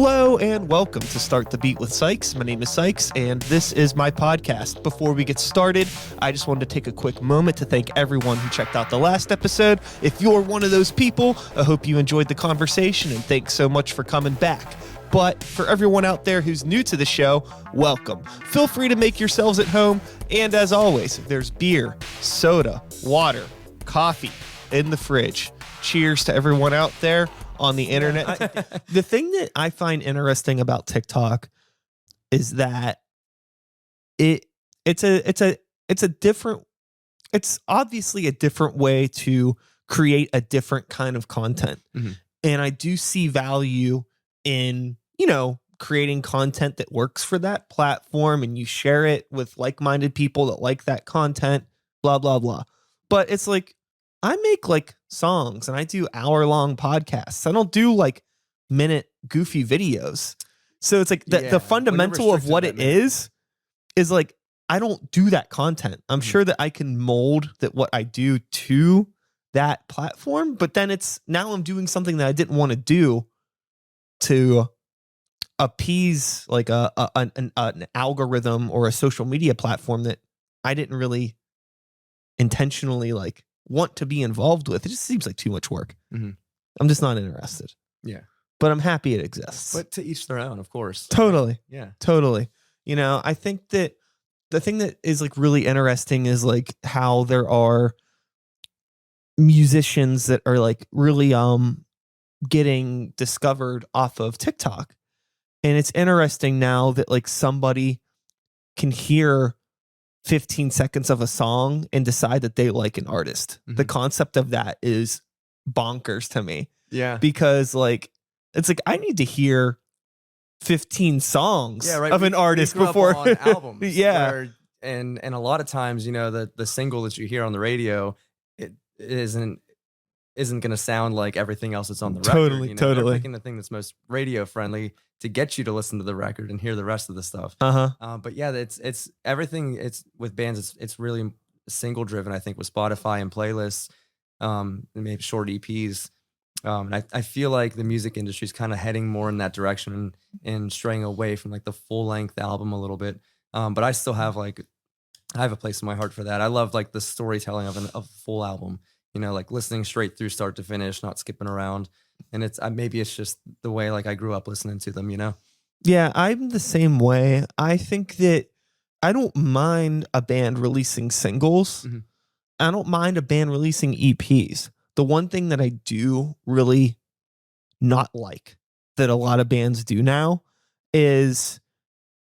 Hello and welcome to Start the Beat with Sykes. My name is Sykes and this is my podcast. Before we get started, I just wanted to take a quick moment to thank everyone who checked out the last episode. If you're one of those people, I hope you enjoyed the conversation and thanks so much for coming back. But for everyone out there who's new to the show, welcome. Feel free to make yourselves at home. And as always, there's beer, soda, water, coffee in the fridge. Cheers to everyone out there on the internet. The thing that I find interesting about TikTok is that it's obviously a different way to create a different kind of content. Mm-hmm. And I do see value in, creating content that works for that platform and you share it with like-minded people that like that content, blah, blah, blah. But it's like, I make like songs and I do hour-long podcasts. I don't do like minute goofy videos. So it's like the fundamental of what it is like, I don't do that content. I'm sure that I can mold that what I do to that platform, but then now I'm doing something that I didn't want to do to appease like an algorithm or a social media platform that I didn't really intentionally like want to be involved with. It just seems like too much work. Mm-hmm. I'm just not interested. Yeah. But I'm happy it exists. But to each their own, of course. Totally. Yeah. Totally. I think that the thing that is like really interesting is like how there are musicians that are like really getting discovered off of TikTok. And it's interesting now that like somebody can hear 15 seconds of a song and decide that they like an artist. Mm-hmm. The concept of that is bonkers to me. Yeah. Because like, it's like, I need to hear 15 songs of an artist before on albums. Yeah. And a lot of times, the single that you hear on the radio, it isn't going to sound like everything else that's on the record. Totally. They're picking the thing that's most radio friendly to get you to listen to the record and hear the rest of the stuff. But yeah, it's everything. It's with bands. It's really single driven. I think with Spotify and playlists, and maybe short EPs. And I feel like the music industry is kind of heading more in that direction and straying away from like the full length album a little bit. But I still have I have a place in my heart for that. I love like the storytelling of a full album. Like listening straight through start to finish, not skipping around. And maybe it's just the way like I grew up listening to them, Yeah, I'm the same way. I think that I don't mind a band releasing singles. Mm-hmm. I don't mind a band releasing EPs. The one thing that I do really not like that a lot of bands do now is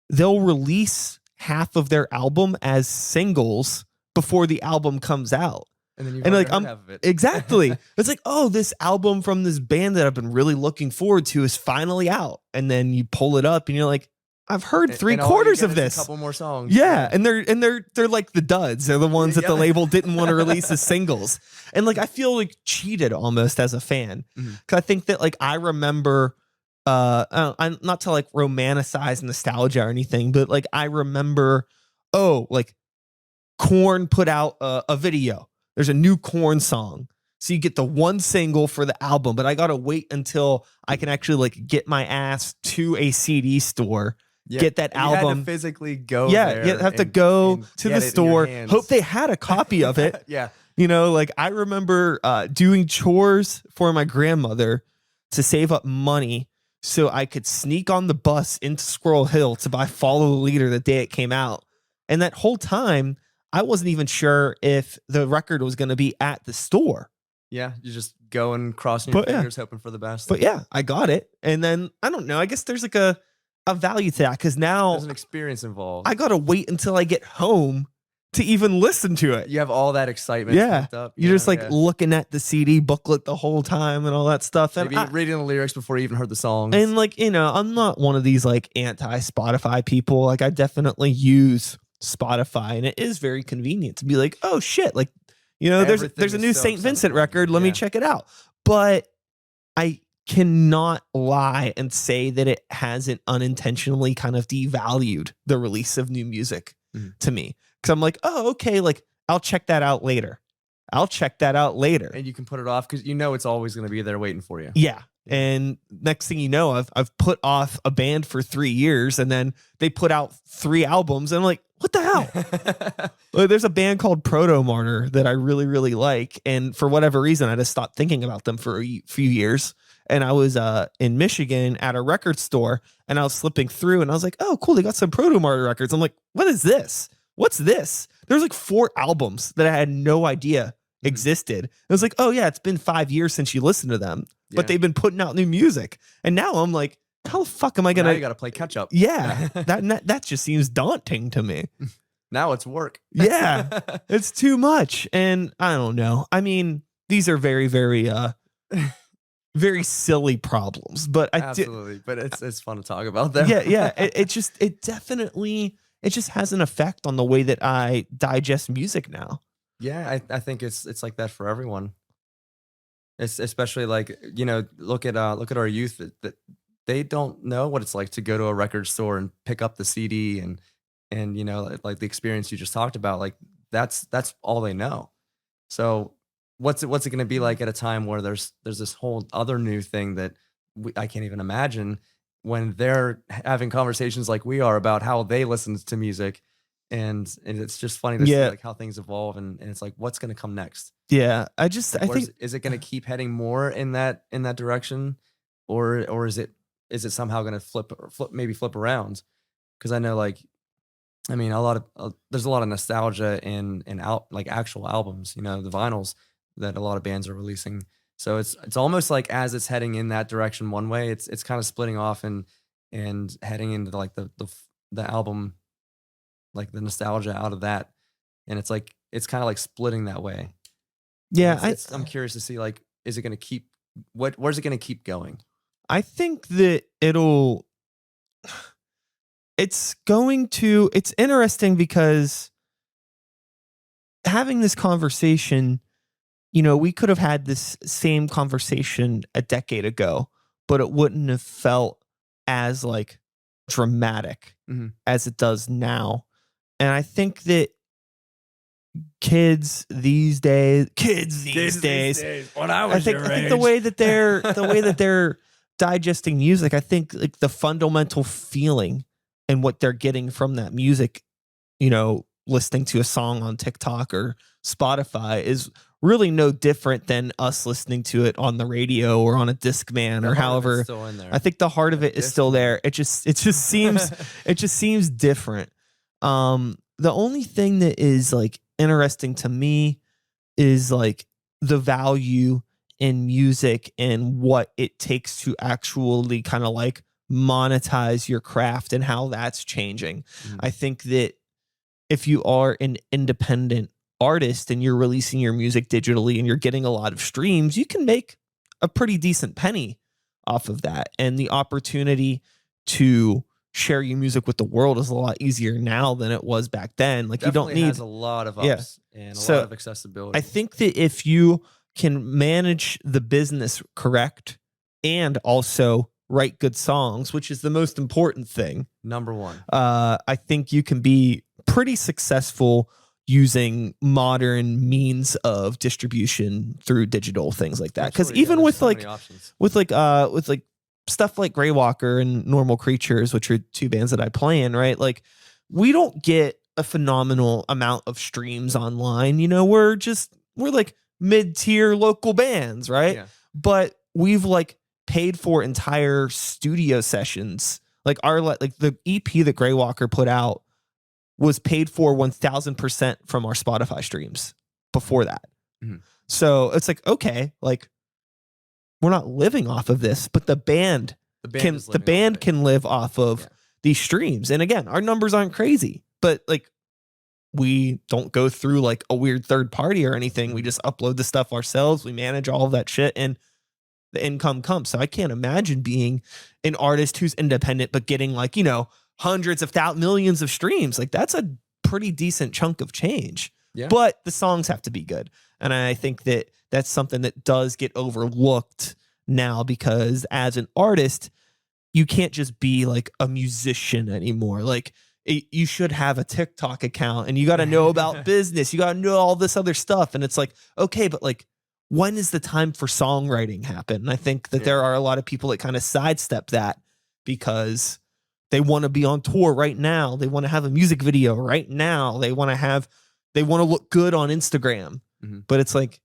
they'll release half of their album as singles before the album comes out. And then you've heard half of it. Exactly. It's like, oh, this album from this band that I've been really looking forward to is finally out. And then you pull it up and you're like, I've heard three-quarters of this. A couple more songs. Yeah. And they're like the duds. They're the ones that the label didn't want to release as singles. And like, I feel like cheated almost as a fan. Mm-hmm. Cause I think that like, I remember, I'm not to like romanticize nostalgia or anything, but like, I remember, like Korn put out a video. There's a new Korn song. So you get the one single for the album, but I got to wait until I can actually like get my ass to a CD store, get that album. You had to physically go there. Yeah, you have to go to the store. Hope they had a copy of it. Yeah. Like I remember doing chores for my grandmother to save up money so I could sneak on the bus into Squirrel Hill to buy Follow the Leader the day it came out. And that whole time, I wasn't even sure if the record was going to be at the store. Yeah, you just go and crossing your fingers, hoping for the best. But yeah, I got it. And then, I don't know, I guess there's like a value to that because now there's an experience involved. I got to wait until I get home to even listen to it. You have all that excitement. Yeah. Up, You're just like looking at the CD booklet the whole time and all that stuff. And maybe reading the lyrics before you even heard the songs. And like, I'm not one of these like anti-Spotify people. Like I definitely use Spotify and it is very convenient to be like, oh shit, like there's a new St. Vincent record, let me check it out. But I cannot lie and say that it hasn't unintentionally kind of devalued the release of new music to me, because I'm like, oh, okay, like I'll check that out later. And you can put it off because it's always going to be there waiting for you. Yeah. And next thing you know, I've put off a band for 3 years, and then they put out 3 albums, and I'm like, what the hell? Well, there's a band called Proto Martyr that I really, really like, and for whatever reason, I just stopped thinking about them for a few years. And I was in Michigan at a record store, and I was flipping through, and I was like, oh, cool, they got some Proto Martyr records. I'm like, what is this? What's this? There's like 4 albums that I had no idea existed. It was like, oh yeah, it's been 5 years since you listened to them, but they've been putting out new music. And now I'm like, how the fuck am I gonna? Now you gotta play catch up. Yeah, that just seems daunting to me. Now it's work. Yeah, it's too much, and I don't know. I mean, these are very, very, very silly problems, but Absolutely. But it's fun to talk about them. Yeah. It definitely has an effect on the way that I digest music now. Yeah, I think it's like that for everyone. It's especially like, look at our youth that they don't know what it's like to go to a record store and pick up the CD and like the experience you just talked about. Like that's all they know. So what's it going to be like at a time where there's this whole other new thing that I can't even imagine, when they're having conversations like we are about how they listen to music. And it's just funny to see like how things evolve, and it's like, what's going to come next? Yeah, I think, is it going to keep heading more in that direction, or is it somehow going to flip around? Because I know, like, I mean, there's a lot of nostalgia in like actual albums, the vinyls that a lot of bands are releasing. So it's almost like, as it's heading in that direction one way, it's kind of splitting off and heading into like the album, like the nostalgia out of that, and it's like it's kind of like splitting that way. Yeah, I'm curious to see, like, is it going to keep where's it going to keep going? I think that it's interesting, because having this conversation, we could have had this same conversation a decade ago, but it wouldn't have felt as like dramatic as it does now. And I think that kids these days, when I think the way that they're digesting music, I think like the fundamental feeling and what they're getting from that music, listening to a song on TikTok or Spotify, is really no different than us listening to it on the radio or on a Discman or however. I think the heart of it is still there. It just seems different. The only thing that is like interesting to me is like the value in music and what it takes to actually kind of like monetize your craft and how that's changing. I think that if you are an independent artist and you're releasing your music digitally and you're getting a lot of streams, you can make a pretty decent penny off of that. And the opportunity to share your music with the world is a lot easier now than it was back then. Like, Definitely you don't need has a lot of ups and a lot of accessibility. I think that if you can manage the business correct and also write good songs, which is the most important thing, number one, I think you can be pretty successful using modern means of distribution through digital things like that. Because even with stuff like Grey Walker and Normal Creatures, which are 2 bands that I play in, right? Like, we don't get a phenomenal amount of streams online. We're like mid-tier local bands, right? Yeah. But we've like paid for entire studio sessions. Like the EP that Grey Walker put out was paid for 1000% from our Spotify streams before that. So it's like, okay, like, we're not living off of this, but the band can live off of these streams. And again, our numbers aren't crazy, but like, we don't go through like a weird third party or anything. We just upload the stuff ourselves. We manage all of that shit, and the income comes. So I can't imagine being an artist who's independent, but getting like, hundreds of millions of streams. Like, that's a pretty decent chunk of change. Yeah. But the songs have to be good. And I think that that's something that does get overlooked now, because as an artist, you can't just be like a musician anymore. Like, you should have a TikTok account, and you got to know about business. You got to know all this other stuff. And it's like, okay, but like, when is the time for songwriting happen? And I think that there are a lot of people that kind of sidestep that because they want to be on tour right now. They want to have a music video right now. They want to look good on Instagram. But it's like,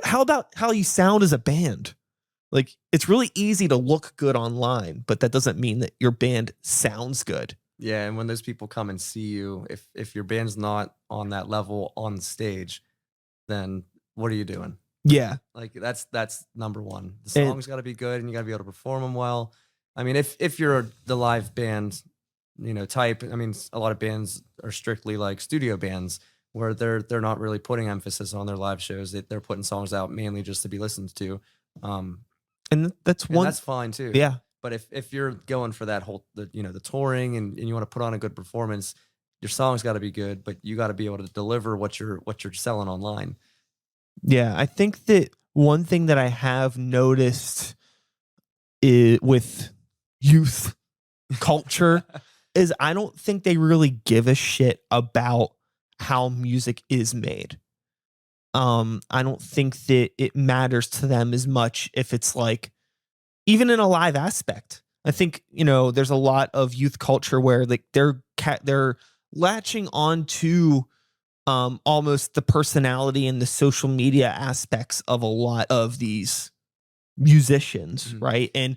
how about how you sound as a band? Like, it's really easy to look good online, but that doesn't mean that your band sounds good. Yeah, and when those people come and see you, if your band's not on that level on the stage, then what are you doing? Yeah. Like that's number one. The song's got to be good, and you got to be able to perform them well. I mean, if you're the live band, type. I mean, a lot of bands are strictly like studio bands where they're not really putting emphasis on their live shows. They're putting songs out mainly just to be listened to. And that's fine too. Yeah. But if you're going for that whole the touring and you want to put on a good performance, your song's got to be good, but you got to be able to deliver what you're selling online. Yeah, I think that one thing that I have noticed with youth culture is I don't think they really give a shit about how music is made. I don't think that it matters to them as much if it's like, even in a live aspect. I think, there's a lot of youth culture where like they're latching on to almost the personality and the social media aspects of a lot of these musicians, right? And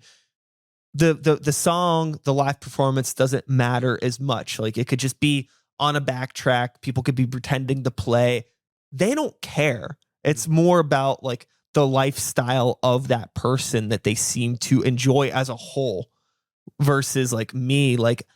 the song, the live performance doesn't matter as much. Like, it could just be on a backtrack. People could be pretending to play. They don't care. It's more about like the lifestyle of that person that they seem to enjoy as a whole versus like me. Like,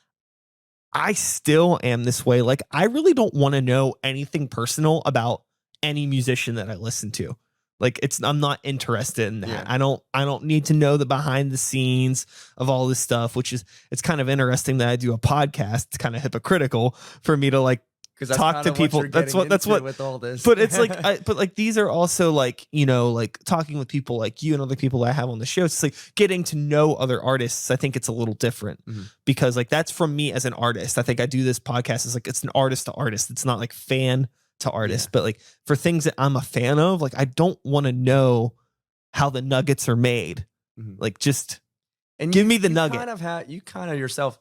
I still am this way. Like, I really don't want to know anything personal about any musician that I listen to. Like, I'm not interested in that. Yeah. I don't need to know the behind the scenes of all this stuff, it's kind of interesting that I do a podcast. It's kind of hypocritical for me to like talk to people. That's what with all this. But it's like, but like these are also like, like talking with people like you and other people I have on the show. It's like getting to know other artists. I think it's a little different because like that's from me as an artist. I think I do this podcast as like, it's an artist to artist. It's not like fan to artist, but like for things that I'm a fan of, like I don't want to know how the nuggets are made. Like, just give me the nugget. You kind of yourself,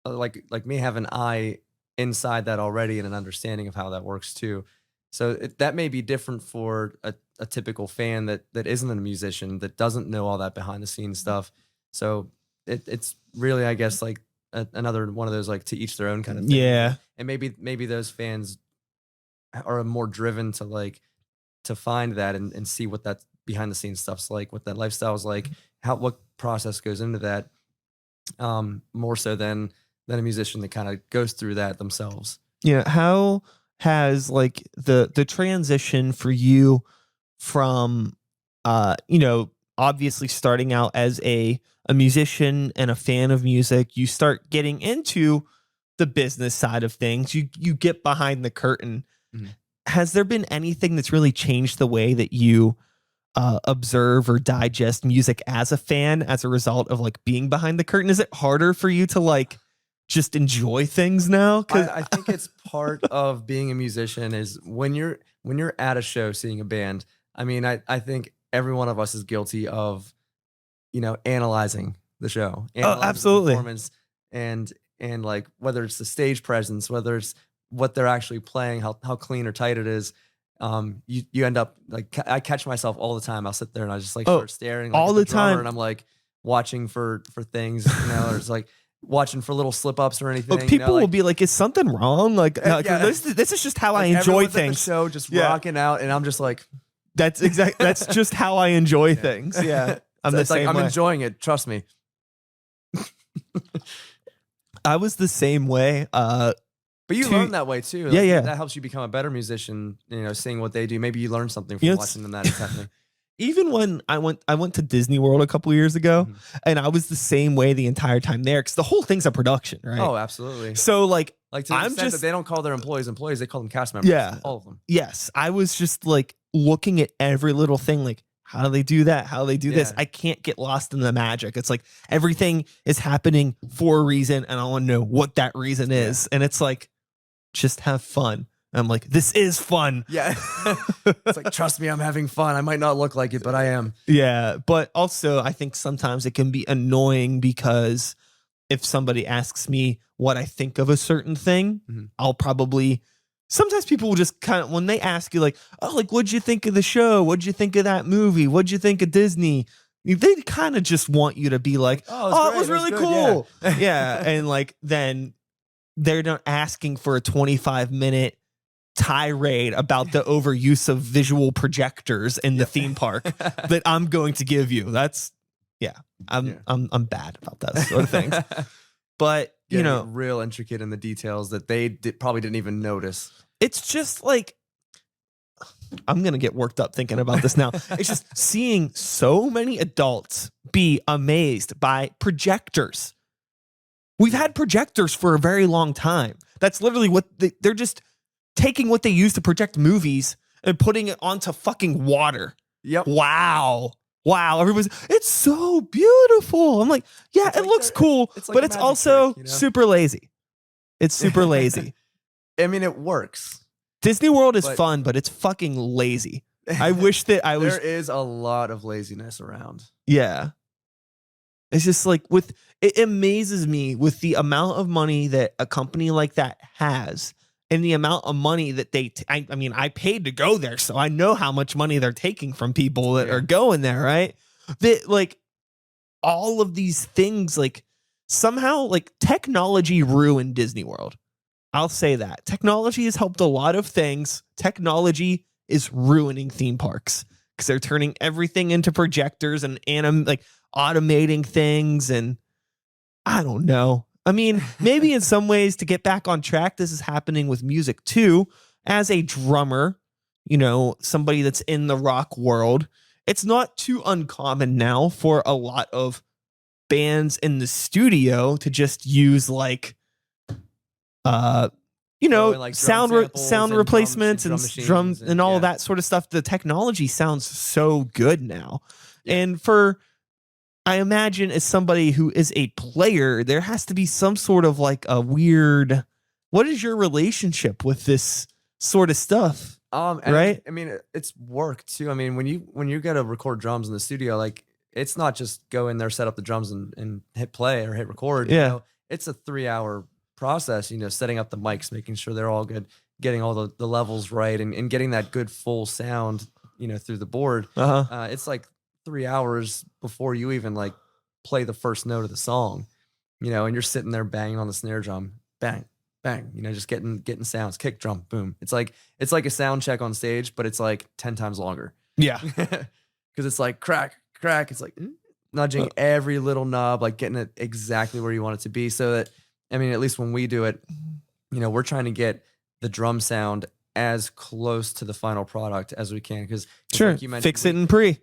like me, have an eye inside that already and an understanding of how that works too. So that may be different for a typical fan that isn't a musician, that doesn't know all that behind the scenes stuff. So it's really, I guess, like another one of those like to each their own kind of thing. Yeah. And maybe those fans are more driven to find that and see what that behind the scenes stuff's like, what that lifestyle is like, what process goes into that, more so than a musician that kind of goes through that themselves. Yeah. How has like the transition for you from, obviously starting out as a musician and a fan of music, you start getting into the business side of things, you get behind the curtain. Has there been anything that's really changed the way that you observe or digest music as a fan as a result of like being behind the curtain? Is it harder for you to like just enjoy things now? Because I think it's part of being a musician is when you're at a show seeing a band. I mean, I think every one of us is guilty of, analyzing the show, absolutely, the performance, and like whether it's the stage presence, whether it's what they're actually playing, how clean or tight it is. You end up like, I catch myself all the time. I'll sit there and I just like start staring like, all the time, and I'm like watching for things, or it's like watching for little slip ups or anything. But people will be like, "Is something wrong?" Like, this is just how I enjoy things. At the show just rocking out, and I'm just like, that's just how I enjoy things. Yeah, I'm the same way. I'm enjoying it. Trust me. I was the same way. But you learn that way too. Yeah. That helps you become a better musician, seeing what they do. Maybe you learn something from watching them that is happening. Even when I went to Disney World a couple years ago, and I was the same way the entire time there, because the whole thing's a production, right? Oh, absolutely. So like to the extent that they don't call their employees, they call them cast members. Yeah. All of them. Yes. I was just like looking at every little thing, like, how do they do that? How do they do this? I can't get lost in the magic. It's like everything is happening for a reason, and I want to know what that reason is. And it's like, just have fun. I'm like, this is fun. Yeah. It's like, trust me, I'm having fun. I might not look like it, but I am. Yeah. But also, I think sometimes it can be annoying because if somebody asks me what I think of a certain thing, I'll probably, sometimes people will just kind of, when they ask you like, oh, like, what'd you think of the show? What'd you think of that movie? What'd you think of Disney? They kind of just want you to be like, oh, it was really cool. Yeah. And like, then they're not asking for a 25-minute tirade about the overuse of visual projectors in the theme park that I'm going to give you. That's I'm bad about that sort of things. But you know, real intricate in the details that they probably didn't even notice. It's just like, I'm gonna get worked up thinking about this now. It's just seeing so many adults be amazed by projectors. We've had projectors for a very long time. That's literally what they're just taking what they use to project movies and putting it onto fucking water. Yep. Wow. Everybody's, it's so beautiful. I'm like, yeah, it looks cool, but it's also super lazy. It's super lazy. I mean, it works. Disney World is fun, but it's fucking lazy. I wish that I was. There is a lot of laziness around. Yeah. It's just like it amazes me with the amount of money that a company like that has and the amount of money that I mean, I paid to go there, so I know how much money they're taking from people that are going there, right? That like all of these things, like somehow like technology ruined Disney World. I'll say that. Technology has helped a lot of things. Technology is ruining theme parks because they're turning everything into projectors and like automating things. And I don't know. I mean, maybe in some ways to get back on track, this is happening with music too. As a drummer, you know, somebody that's in the rock world, it's not too uncommon now for a lot of bands in the studio to just use like, you know, like sound replacements and drums and all that sort of stuff. The technology sounds so good now. And I imagine as somebody who is a player, there has to be some sort of like a weird, what is your relationship with this sort of stuff? Right? I mean, it's work too. I mean, when you get to record drums in the studio, like it's not just go in there, set up the drums and hit play or hit record. Yeah. You know, it's a 3-hour process, you know, setting up the mics, making sure they're all good, getting all the levels right and getting that good full sound, you know, through the board. It's like 3 hours before you even like play the first note of the song, you know, and you're sitting there banging on the snare drum, bang, bang, you know, just getting sounds, kick drum, boom. It's like a sound check on stage, but it's like 10 times longer. Yeah. Because it's like crack, crack. It's like nudging every little knob, like getting it exactly where you want it to be. So that, I mean, at least when we do it, you know, we're trying to get the drum sound as close to the final product as we can. Because sure, like you mentioned, fix it in pre.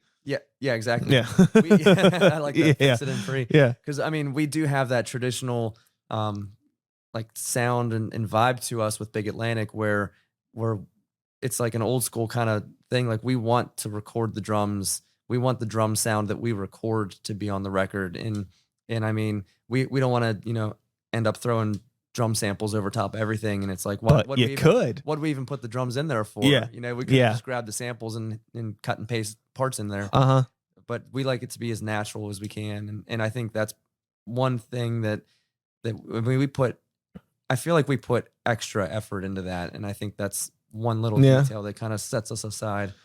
Yeah, exactly. Yeah. I like that. Yeah. Fix it in pre. Yeah. Because I mean, we do have that traditional like sound and vibe to us with Big Atlantic where it's like an old school kind of thing. Like we want to record the drums. We want the drum sound that we record to be on the record. And I mean, we don't want to, you know, end up throwing drum samples over top of everything. And it's like, what do we even put the drums in there for? Yeah. You know, we could just grab the samples and cut and paste parts in there. But we like it to be as natural as we can. And I think that's one thing that I mean, I feel like we put extra effort into that. And I think that's one little detail that kind of sets us aside.